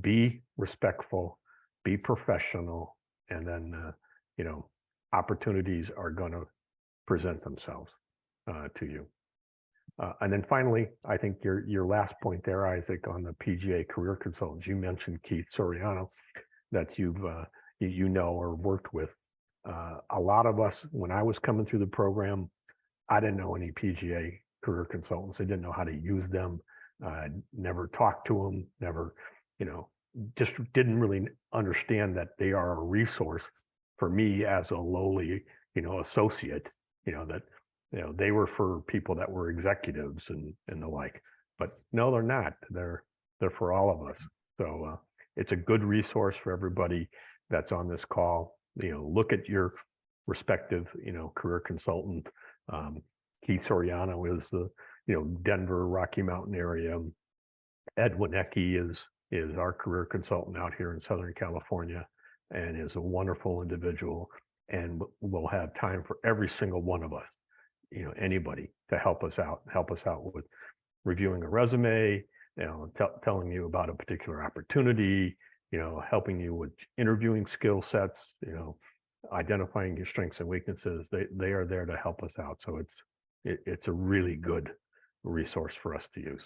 be respectful, be professional, and then you know, opportunities are going to present themselves to you. And then finally, I think your last point there, Isaac, on the PGA career consultants, you mentioned Keith Soriano, that you've you know or worked with. A lot of us, when I was coming through the program, I didn't know any PGA career consultants. I didn't know how to use them. Never talked to them. Never, you know, just didn't really understand that they are a resource for me as a lowly, you know, associate. You know, that, you know, they were for people that were executives and the like. But no, they're not. They're for all of us. So it's a good resource for everybody that's on this call. You know, look at your respective, you know, career consultant. Keith Soriano is the, you know, Denver, Rocky Mountain area. Ed Winecki is our career consultant out here in Southern California, and is a wonderful individual, and will have time for every single one of us, you know, anybody, to help us out with reviewing a resume, you know, telling you about a particular opportunity, you know, helping you with interviewing skill sets, you know, identifying your strengths and weaknesses. They are there to help us out. So it's a really good resource for us to use.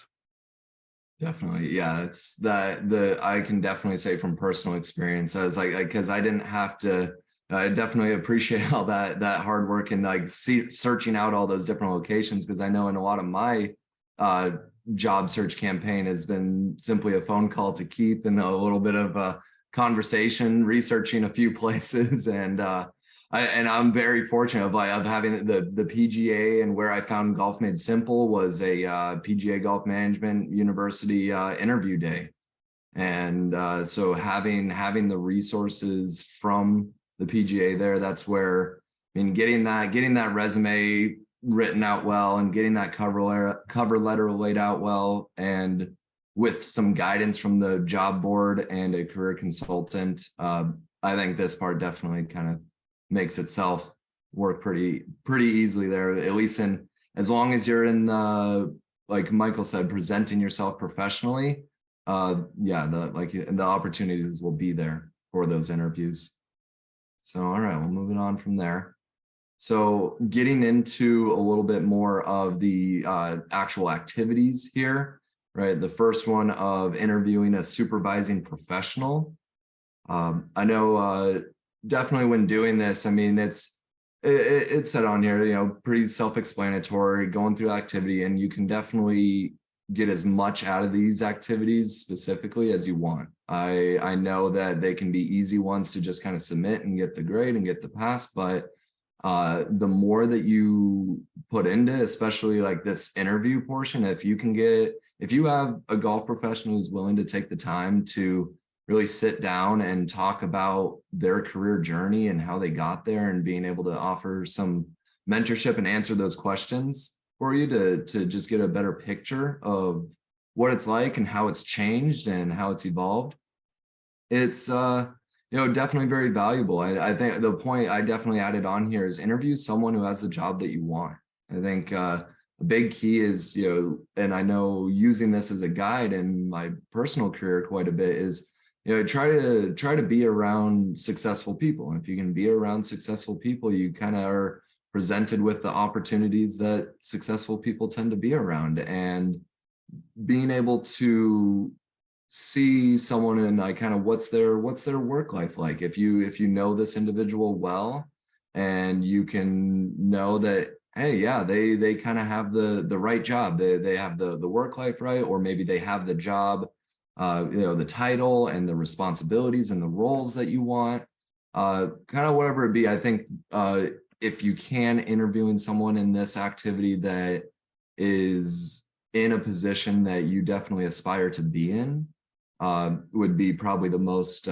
Definitely. Yeah. It's that I can definitely say from personal experience, I was like, because I didn't have to, I definitely appreciate all that hard work and like searching out all those different locations. Cause I know in a lot of my uh, job search campaign has been simply a phone call to Keith and a little bit of a conversation, researching a few places. And I'm very fortunate of having the PGA, and where I found Golf Made Simple was a PGA Golf Management University interview day, and so having the resources from the PGA there, that's where, I mean, getting that resume written out well and getting that cover letter laid out well, and with some guidance from the job board and a career consultant, I think this part definitely kind of makes itself work pretty easily there, at least in, as long as you're in like Michael said, presenting yourself professionally. Yeah, the opportunities will be there for those interviews. So all right, well, moving on from there. So getting into a little bit more of the actual activities here, right? The first one of interviewing a supervising professional. I know definitely when doing this, I mean, it's said on here, you know, pretty self-explanatory, going through activity, and you can definitely get as much out of these activities specifically as you want. I know that they can be easy ones to just kind of submit and get the grade and get the pass, but the more that you put into, especially like this interview portion, if you have a golf professional who's willing to take the time to really sit down and talk about their career journey and how they got there, and being able to offer some mentorship and answer those questions for you to just get a better picture of what it's like and how it's changed and how it's evolved. It's you know, definitely very valuable. I think the point I definitely added on here is interview someone who has the job that you want. I think a big key is, you know, and I know using this as a guide in my personal career quite a bit, is, you know, try to be around successful people. And if you can be around successful people, you kind of are presented with the opportunities that successful people tend to be around, and being able to see someone and like kind of what's their work life like. If you know this individual well, and you can know that, hey, yeah, they kind of have the right job, they have the work life right, or maybe they have the job, you know, the title and the responsibilities and the roles that you want, kind of whatever it be. I think if you can, interviewing someone in this activity that is in a position that you definitely aspire to be in, would be probably the most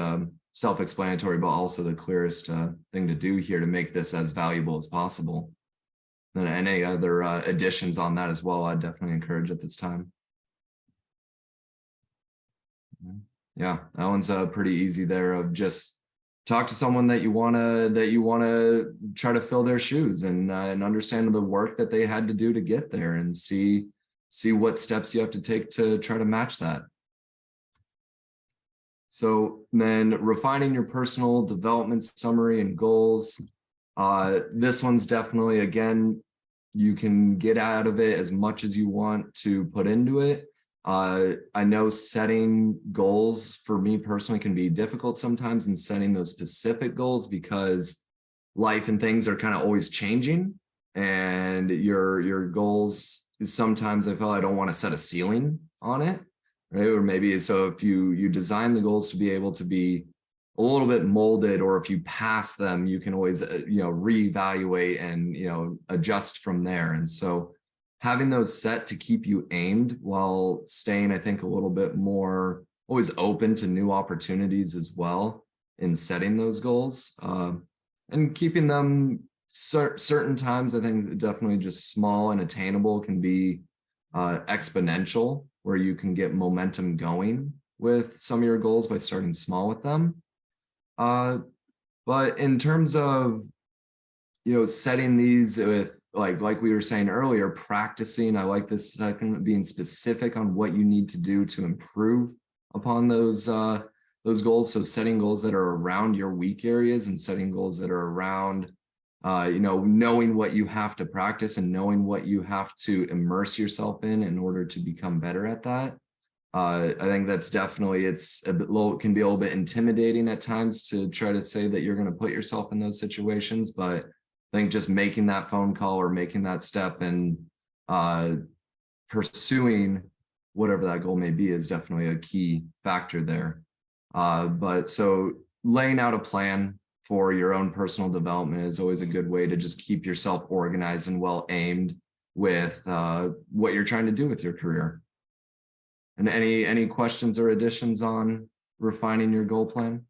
self-explanatory, but also the clearest thing to do here to make this as valuable as possible. And any other additions on that as well, I'd definitely encourage at this time. Yeah, that one's pretty easy there, of just talk to someone that you wanna try to fill their shoes, and understand the work that they had to do to get there, and see what steps you have to take to try to match that. So then refining your personal development summary and goals. This one's definitely, again, you can get out of it as much as you want to put into it. I know setting goals for me personally can be difficult sometimes, in setting those specific goals, because life and things are kind of always changing, and your goals, sometimes I feel I don't want to set a ceiling on it, right? Or maybe, so if you design the goals to be able to be a little bit molded, or if you pass them, you can always you know, reevaluate and, you know, adjust from there. And so having those set to keep you aimed, while staying, I think, a little bit more always open to new opportunities as well in setting those goals, and keeping them certain times. I think definitely just small and attainable can be exponential, where you can get momentum going with some of your goals by starting small with them. But in terms of, you know, setting these with, like we were saying earlier, practicing, I like this second, being specific on what you need to do to improve upon those goals. So setting goals that are around your weak areas, and setting goals that are around, you know, knowing what you have to practice and knowing what you have to immerse yourself in order to become better at that. I think that's definitely, can be a little bit intimidating at times to try to say that you're going to put yourself in those situations. But I think just making that phone call or making that step and pursuing whatever that goal may be is definitely a key factor there. But so laying out a plan for your own personal development is always a good way to just keep yourself organized and well aimed with what you're trying to do with your career. And any questions or additions on refining your goal plan?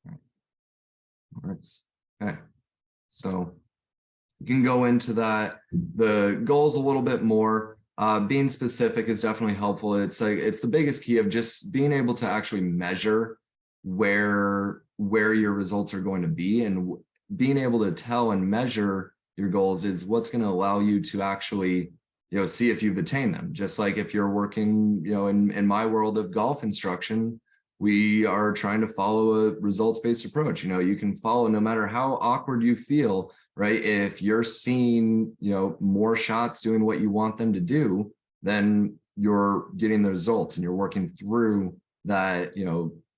All right. Okay. So you can go into that, the goals a little bit more. Being specific is definitely helpful. It's the biggest key of just being able to actually measure where your results are going to be, and being able to tell and measure your goals is what's going to allow you to actually, see if you've attained them. Just like if you're working, in my world of golf instruction, we are trying to follow a results-based approach. You can follow no matter how awkward you feel, right? If you're seeing, more shots doing what you want them to do, then you're getting the results and you're working through that,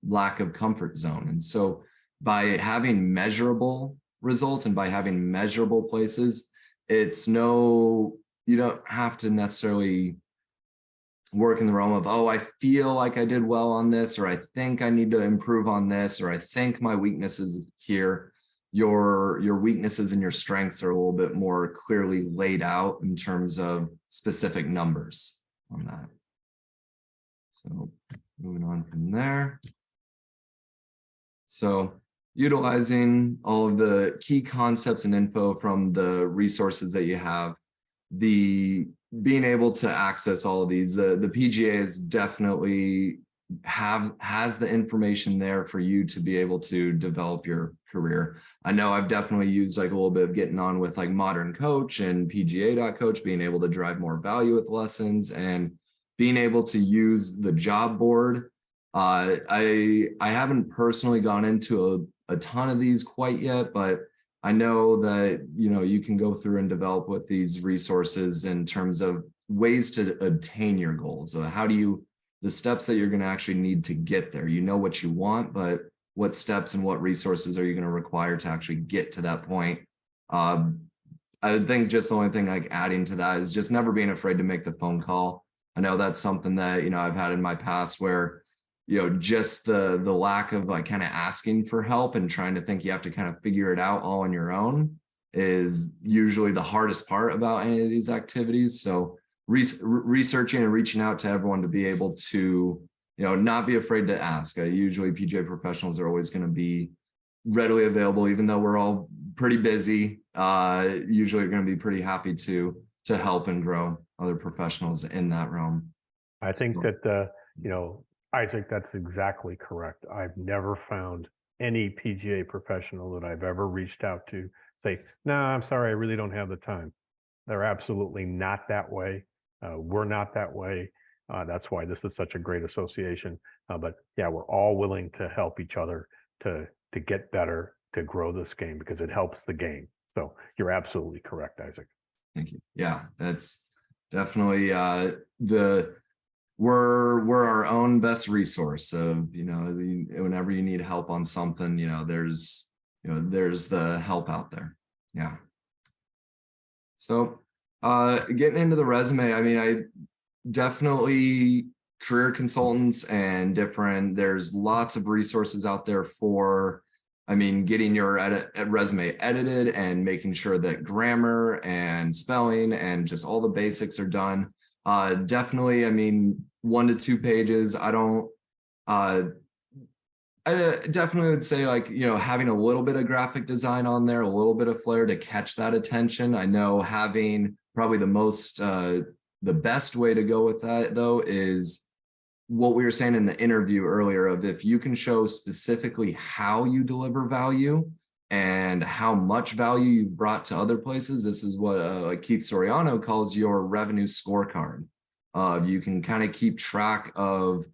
lack of comfort zone. And so by having measurable results and by having measurable places, you don't have to necessarily work in the realm of, I feel like I did well on this, or I think I need to improve on this, or I think my weakness is here. Your weaknesses and your strengths are a little bit more clearly laid out in terms of specific numbers on that. So moving on from there. So utilizing all of the key concepts and info from the resources that you have, being able to access all of these, the PGA is definitely has the information there for you to be able to develop your career. I know I've definitely used like a little bit of getting on with like Modern Coach and PGA.coach, being able to drive more value with lessons and being able to use the job board. I haven't personally gone into a ton of these quite yet, but I know that, you can go through and develop with these resources in terms of ways to obtain your goals. The steps that you're going to actually need to get there. You know what you want, but what steps and what resources are you going to require to actually get to that point? I think just the only thing like adding to that is just never being afraid to make the phone call. I know that's something that, I've had in my past where, just the lack of like kind of asking for help and trying to think you have to kind of figure it out all on your own is usually the hardest part about any of these activities. So researching and reaching out to everyone to be able to, not be afraid to ask. Usually PGA professionals are always going to be readily available, even though we're all pretty busy. Usually going to be pretty happy to help and grow other professionals in that realm. I think that, Isaac, that's exactly correct. I've never found any PGA professional that I've ever reached out to say, no, I'm sorry, I really don't have the time. They're absolutely not that way. We're not that way. That's why this is such a great association. But yeah, we're all willing to help each other to get better, to grow this game because it helps the game. So you're absolutely correct, Isaac. Thank you. Yeah, that's definitely we're our own best resource of, whenever you need help on something, there's the help out there. Yeah. So getting into the resume, I definitely career consultants and there's lots of resources out there for, getting your resume edited and making sure that grammar and spelling and just all the basics are done. Definitely, 1 to 2 pages. I definitely would say having a little bit of graphic design on there, a little bit of flair to catch that attention. I know having probably the best way to go with that though is what we were saying in the interview earlier of if you can show specifically how you deliver value and how much value you've brought to other places. This is what Keith Soriano calls your revenue scorecard. You can kind of keep track of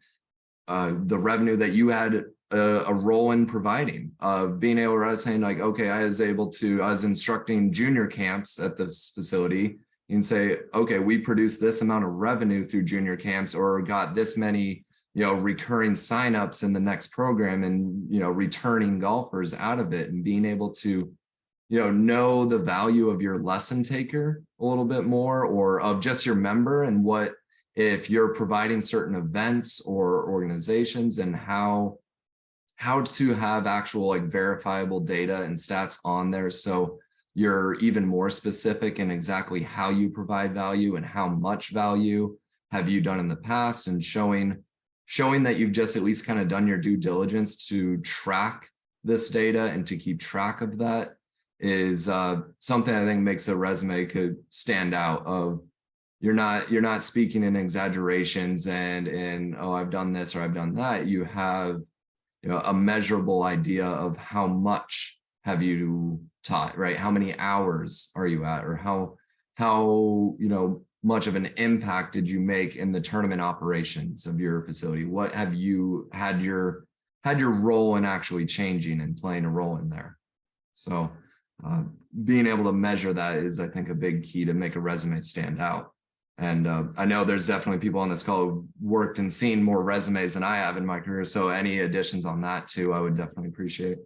the revenue that you had a role in providing, being able to saying okay, I was instructing junior camps at this facility, You can say, okay, we produced this amount of revenue through junior camps, or got this many, recurring signups in the next program, and, returning golfers out of it, and being able to, know the value of your lesson taker a little bit more, or of just your member, and what, if you're providing certain events or organizations, and how to have actual like verifiable data and stats on there, so you're even more specific in exactly how you provide value and how much value have you done in the past, and showing that you've just at least kind of done your due diligence to track this data and to keep track of that is something I think makes a resume could stand out. Of you're not speaking in exaggerations and oh, I've done this or I've done that. You have a measurable idea of how much have you taught, right? How many hours are you at, or how much of an impact did you make in the tournament operations of your facility? What have you had your role in actually changing and playing a role in there? So being able to measure that is, I think, a big key to make a resume stand out. And I know there's definitely people on this call who worked and seen more resumes than I have in my career. So any additions on that too, I would definitely appreciate.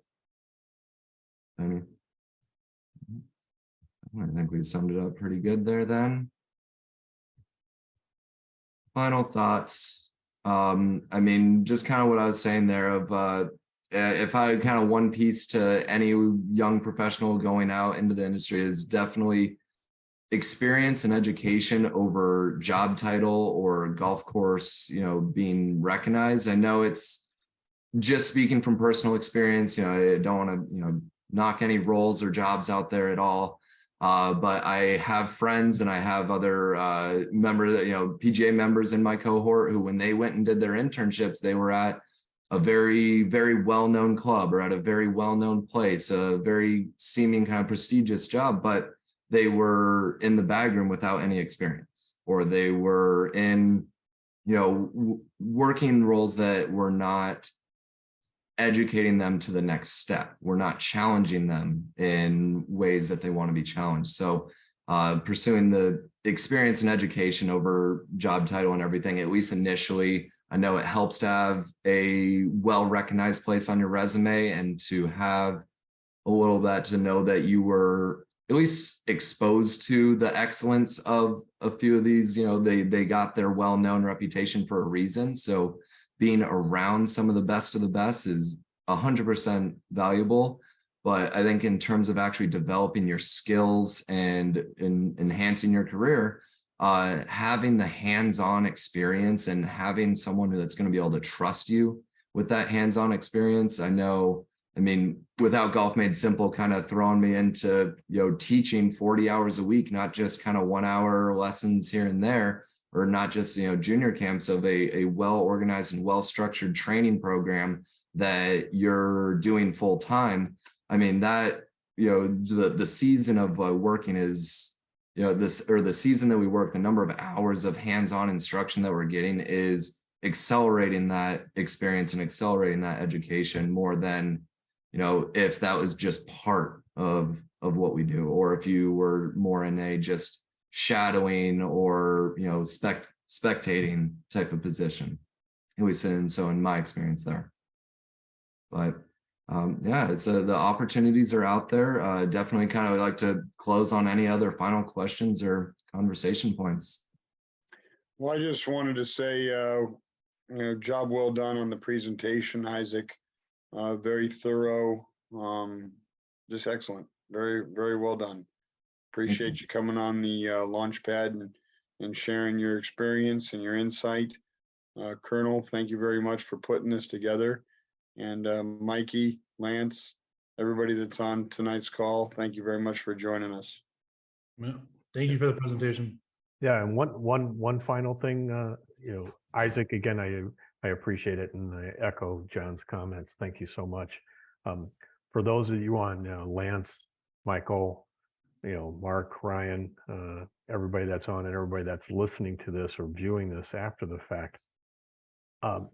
I think we summed it up pretty good there then. Final thoughts. Just kind of what I was saying there of if I had kind of one piece to any young professional going out into the industry, is definitely experience and education over job title or golf course, being recognized. I know it's just speaking from personal experience, I don't want to, knock any roles or jobs out there at all. But I have friends and I have other members, PGA members in my cohort who, when they went and did their internships, they were at a very, very well-known club or at a very well-known place, a very seeming kind of prestigious job, but they were in the bag room without any experience, or they were in, working roles that were not educating them to the next step. We're not challenging them in ways that they want to be challenged. So pursuing the experience and education over job title and everything, at least initially, I know it helps to have a well-recognized place on your resume, and to have a little bit to know that you were at least exposed to the excellence of a few of these. They got their well-known reputation for a reason. So being around some of the best is 100% valuable. But I think in terms of actually developing your skills and enhancing your career, having the hands-on experience and having someone that's going to be able to trust you with that hands-on experience. Without Golf Made Simple kind of throwing me into, teaching 40 hours a week, not just kind of 1 hour lessons here and there, or not just, junior camps, of a well-organized and well-structured training program that you're doing full time. The season of working is, the season that we work, the number of hours of hands-on instruction that we're getting is accelerating that experience and accelerating that education more than, if that was just part of what we do, or if you were more in a just shadowing or, spectating type of position, at least in my experience there. But it's the opportunities are out there. Definitely kind of like to close on any other final questions or conversation points. Well, I just wanted to say, job well done on the presentation, Isaac. Very thorough, just excellent. Very, very well done. Appreciate you coming on the LaunchPad and sharing your experience and your insight. Colonel, thank you very much for putting this together. And Mikey, Lance, everybody that's on tonight's call, thank you very much for joining us. Yeah, thank you for the presentation. Yeah, and one final thing, Isaac, again, I appreciate it, and I echo John's comments. Thank you so much. For those of you on Lance, Michael, Mark, Ryan, everybody that's on and everybody that's listening to this or viewing this after the fact,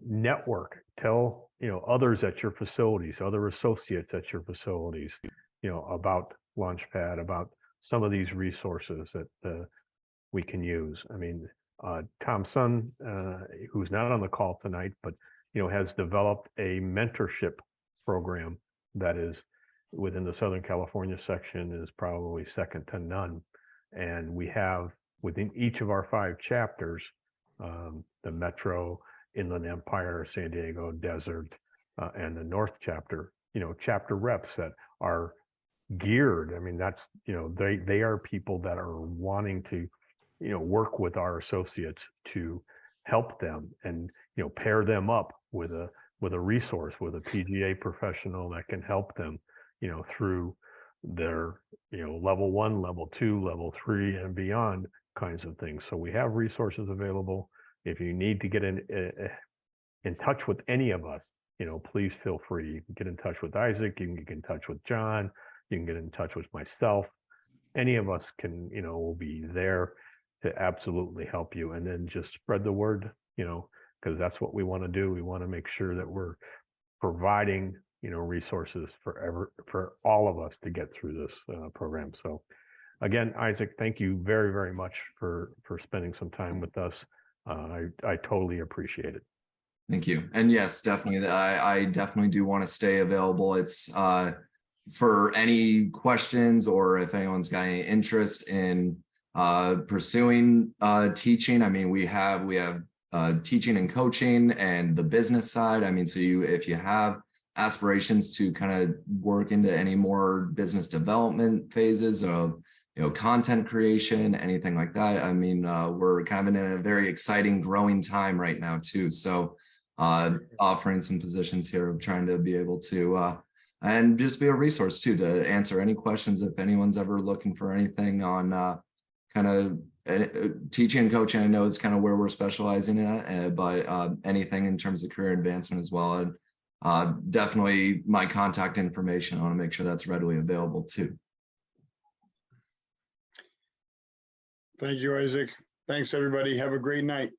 network, tell others at your facilities, other associates at your facilities, about LaunchPad, about some of these resources that we can use. I mean, Tom Sun, who's not on the call tonight, but has developed a mentorship program that is within the Southern California section is probably second to none. And we have within each of our 5 chapters, the Metro, Inland Empire, San Diego, Desert, and the North chapter, chapter reps that are geared. I mean, that's, they are people that are wanting to, work with our associates to help them and, pair them up with a resource, with a PGA professional that can help them, through their, level 1, level 2, level 3, and beyond kinds of things. So we have resources available. If you need to get in touch with any of us, please feel free. You can get in touch with Isaac. You can get in touch with John. You can get in touch with myself. Any of us can, will be there to absolutely help you. And then just spread the word, because that's what we want to do. We want to make sure that we're providing, resources for all of us to get through this program. So again, Isaac, thank you very, very much for spending some time with us. I totally appreciate it. Thank you. And yes, definitely. I definitely do want to stay available. It's for any questions, or if anyone's got any interest in pursuing teaching. I mean, we have teaching and coaching and the business side. I mean, so if you have aspirations to kind of work into any more business development phases of content creation, anything like that. I mean, we're kind of in a very exciting growing time right now too. So offering some positions here of trying to be able to and just be a resource too, to answer any questions if anyone's ever looking for anything on kind of teaching and coaching. I know it's kind of where we're specializing in, but anything in terms of career advancement as well. And definitely my contact information, I want to make sure that's readily available too. Thank you, Isaac. Thanks, everybody. Have a great night.